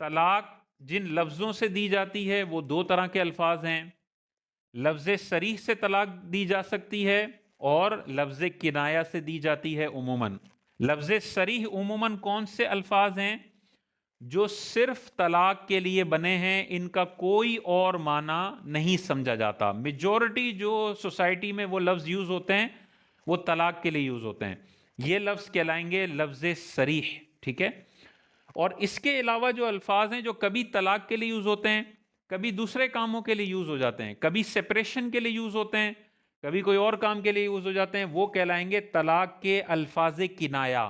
طلاق جن لفظوں سے دی جاتی ہے وہ دو طرح کے الفاظ ہیں. لفظ صریح سے طلاق دی جا سکتی ہے اور لفظ کنایہ سے دی جاتی ہے عموماً. لفظ صریح عموماً کون سے الفاظ ہیں؟ جو صرف طلاق کے لیے بنے ہیں، ان کا کوئی اور معنی نہیں سمجھا جاتا. میجورٹی جو سوسائٹی میں وہ لفظ یوز ہوتے ہیں وہ طلاق کے لیے یوز ہوتے ہیں. یہ لفظ کہلائیں گے لفظ صریح. ٹھیک ہے. اور اس کے علاوہ جو الفاظ ہیں جو کبھی طلاق کے لیے یوز ہوتے ہیں، کبھی دوسرے کاموں کے لیے یوز ہو جاتے ہیں، کبھی سپریشن کے لیے یوز ہوتے ہیں، کبھی کوئی اور کام کے لیے یوز ہو جاتے ہیں، وہ کہلائیں گے طلاق کے الفاظ کنایہ.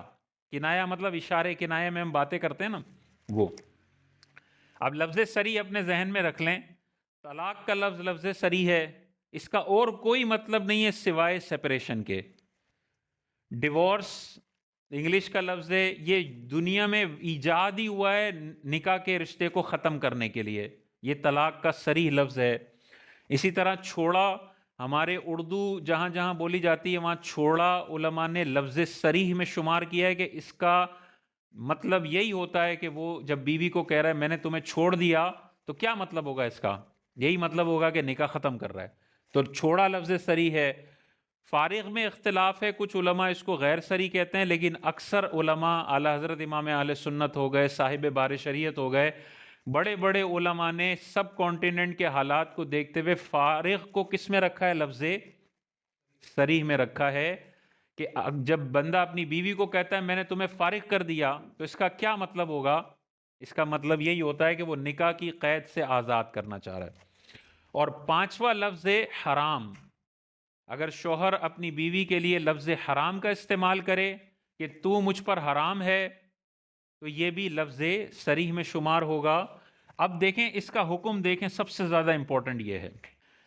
کنایہ مطلب اشارے کنایہ میں ہم باتیں کرتے ہیں نا وہ. اب لفظ صریح اپنے ذہن میں رکھ لیں. طلاق کا لفظ لفظ صریح ہے، اس کا اور کوئی مطلب نہیں ہے سوائے سپریشن کے. ڈیورس انگلش کا لفظ ہے، یہ دنیا میں ایجاد ہی ہوا ہے نکاح کے رشتے کو ختم کرنے کے لیے. یہ طلاق کا صریح لفظ ہے. اسی طرح چھوڑا ہمارے اردو جہاں جہاں بولی جاتی ہے وہاں چھوڑا علماء نے لفظ صریح میں شمار کیا ہے کہ اس کا مطلب یہی ہوتا ہے کہ وہ جب بیوی کو کہہ رہا ہے میں نے تمہیں چھوڑ دیا تو کیا مطلب ہوگا اس کا؟ یہی مطلب ہوگا کہ نکاح ختم کر رہا ہے. تو چھوڑا لفظ صریح ہے. فارغ میں اختلاف ہے، کچھ علماء اس کو غیر صریح کہتے ہیں، لیکن اکثر علماء اعلی حضرت امام اہل سنت ہو گئے، صاحب بار شریعت ہو گئے، بڑے بڑے علماء نے سب کانٹیننٹ کے حالات کو دیکھتے ہوئے فارغ کو کس میں رکھا ہے؟ لفظ صریح میں رکھا ہے. کہ جب بندہ اپنی بیوی کو کہتا ہے میں نے تمہیں فارغ کر دیا تو اس کا کیا مطلب ہوگا؟ اس کا مطلب یہی ہوتا ہے کہ وہ نکاح کی قید سے آزاد کرنا چاہ رہا ہے. اور پانچواں لفظ حرام. اگر شوہر اپنی بیوی کے لیے لفظ حرام کا استعمال کرے کہ تو مجھ پر حرام ہے تو یہ بھی لفظ صریح میں شمار ہوگا. اب دیکھیں اس کا حکم دیکھیں، سب سے زیادہ امپورٹنٹ یہ ہے.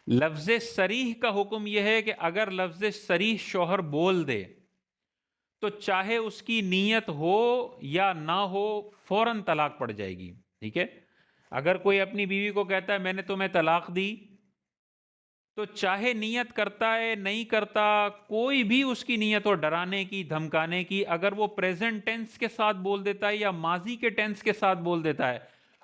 لفظ صریح کا حکم یہ ہے کہ اگر لفظ صریح شوہر بول دے تو چاہے اس کی نیت ہو یا نہ ہو فوراً طلاق پڑ جائے گی. ٹھیک ہے. اگر کوئی اپنی بیوی کو کہتا ہے میں نے تمہیں طلاق دی تو چاہے نیت کرتا ہے نہیں کرتا، کوئی بھی اس کی نیت ہو ڈرانے کی دھمکانے کی، اگر وہ پریزنٹ ٹینس کے ساتھ بول دیتا ہے یا ماضی کے ٹینس کے ساتھ بول دیتا ہے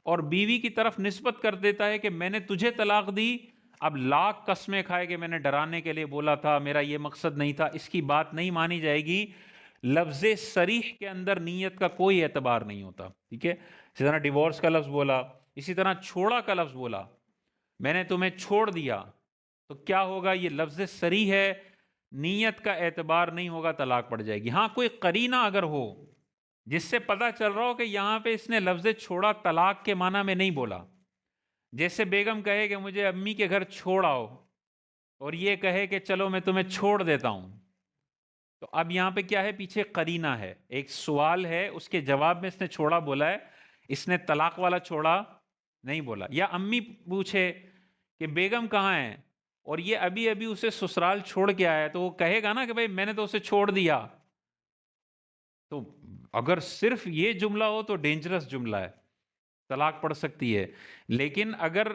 اور بیوی کی طرف نسبت کر دیتا ہے کہ میں نے تجھے طلاق دی، اب لاکھ قسمیں کھائے کہ میں نے ڈرانے کے لیے بولا تھا، میرا یہ مقصد نہیں تھا، اس کی بات نہیں مانی جائے گی. لفظ صریح کے اندر نیت کا کوئی اعتبار نہیں ہوتا. ٹھیک ہے. اسی طرح ڈیورس کا لفظ بولا، اسی طرح چھوڑا کا لفظ بولا، میں نے تمہیں چھوڑ دیا، تو کیا ہوگا؟ یہ لفظ صریح ہے، نیت کا اعتبار نہیں ہوگا، طلاق پڑ جائے گی. ہاں کوئی قرینہ اگر ہو جس سے پتہ چل رہا ہو کہ یہاں پہ اس نے لفظ چھوڑا طلاق کے معنی میں نہیں بولا، جیسے بیگم کہے کہ مجھے امی کے گھر چھوڑ آؤ اور یہ کہے کہ چلو میں تمہیں چھوڑ دیتا ہوں، تو اب یہاں پہ کیا ہے؟ پیچھے قرینہ ہے، ایک سوال ہے، اس کے جواب میں اس نے چھوڑا بولا ہے، اس نے طلاق والا چھوڑا نہیں بولا. یا امی پوچھے کہ بیگم کہاں ہے اور یہ ابھی ابھی اسے سسرال چھوڑ کے آیا ہے، تو وہ کہے گا نا کہ بھئی میں نے تو اسے چھوڑ دیا. تو اگر صرف یہ جملہ ہو تو ڈینجرس جملہ ہے، طلاق پڑ سکتی ہے. لیکن اگر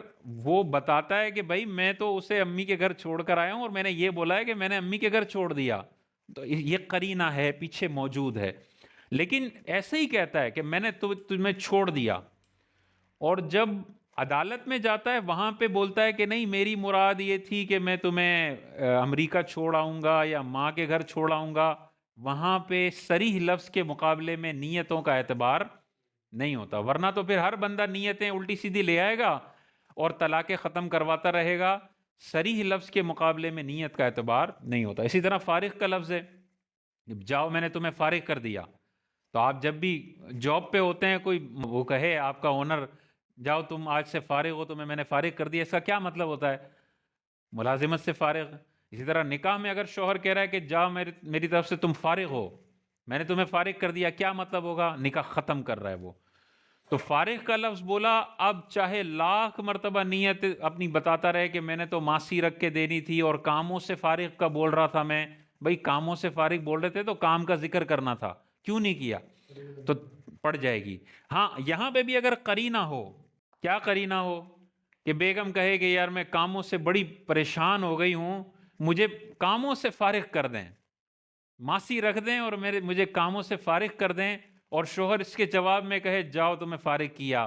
وہ بتاتا ہے کہ بھائی میں تو اسے امی کے گھر چھوڑ کر آیا ہوں اور میں نے یہ بولا ہے کہ میں نے امی کے گھر چھوڑ دیا، تو یہ قرینہ ہے، پیچھے موجود ہے. لیکن ایسے ہی کہتا ہے کہ میں نے تمہیں چھوڑ دیا، اور جب عدالت میں جاتا ہے وہاں پہ بولتا ہے کہ نہیں میری مراد یہ تھی کہ میں تمہیں امریکہ چھوڑ آؤں گا یا ماں کے گھر چھوڑ آؤں گا، وہاں پہ صریح لفظ کے مقابلے میں نیتوں کا اعتبار نہیں ہوتا. ورنہ تو پھر ہر بندہ نیتیں الٹی سیدھی لے آئے گا اور طلاقیں ختم کرواتا رہے گا. صریح لفظ کے مقابلے میں نیت کا اعتبار نہیں ہوتا. اسی طرح فارغ کا لفظ ہے، جاؤ میں نے تمہیں فارغ کر دیا. تو آپ جب بھی جاب پہ ہوتے ہیں، کوئی وہ کہے آپ کا اونر جاؤ تم آج سے فارغ ہو، تمہیں میں نے فارغ کر دیا، اس کا کیا مطلب ہوتا ہے؟ ملازمت سے فارغ. اسی طرح نکاح میں اگر شوہر کہہ رہا ہے کہ جاؤ میری طرف سے تم فارغ ہو، میں نے تمہیں فارغ کر دیا، کیا مطلب ہوگا؟ نکاح ختم کر رہا ہے وہ. تو فارغ کا لفظ بولا، اب چاہے لاکھ مرتبہ نیت اپنی بتاتا رہے کہ میں نے تو ماسی رکھ کے دینی تھی اور کاموں سے فارغ کا بول رہا تھا میں، بھئی کاموں سے فارغ بول رہے تھے تو کام کا ذکر کرنا تھا، کیوں نہیں کیا؟ تو پڑ جائے گی. ہاں یہاں پہ بھی اگر قرینہ ہو، کیا قرینہ ہو؟ کہ بیگم کہے کہ یار میں کاموں سے بڑی پریشان ہو گئی ہوں، مجھے کاموں سے فارغ کر دیں، ماسی رکھ دیں اور مجھے کاموں سے فارغ کر دیں، اور شوہر اس کے جواب میں کہے جاؤ تمہیں فارغ کیا،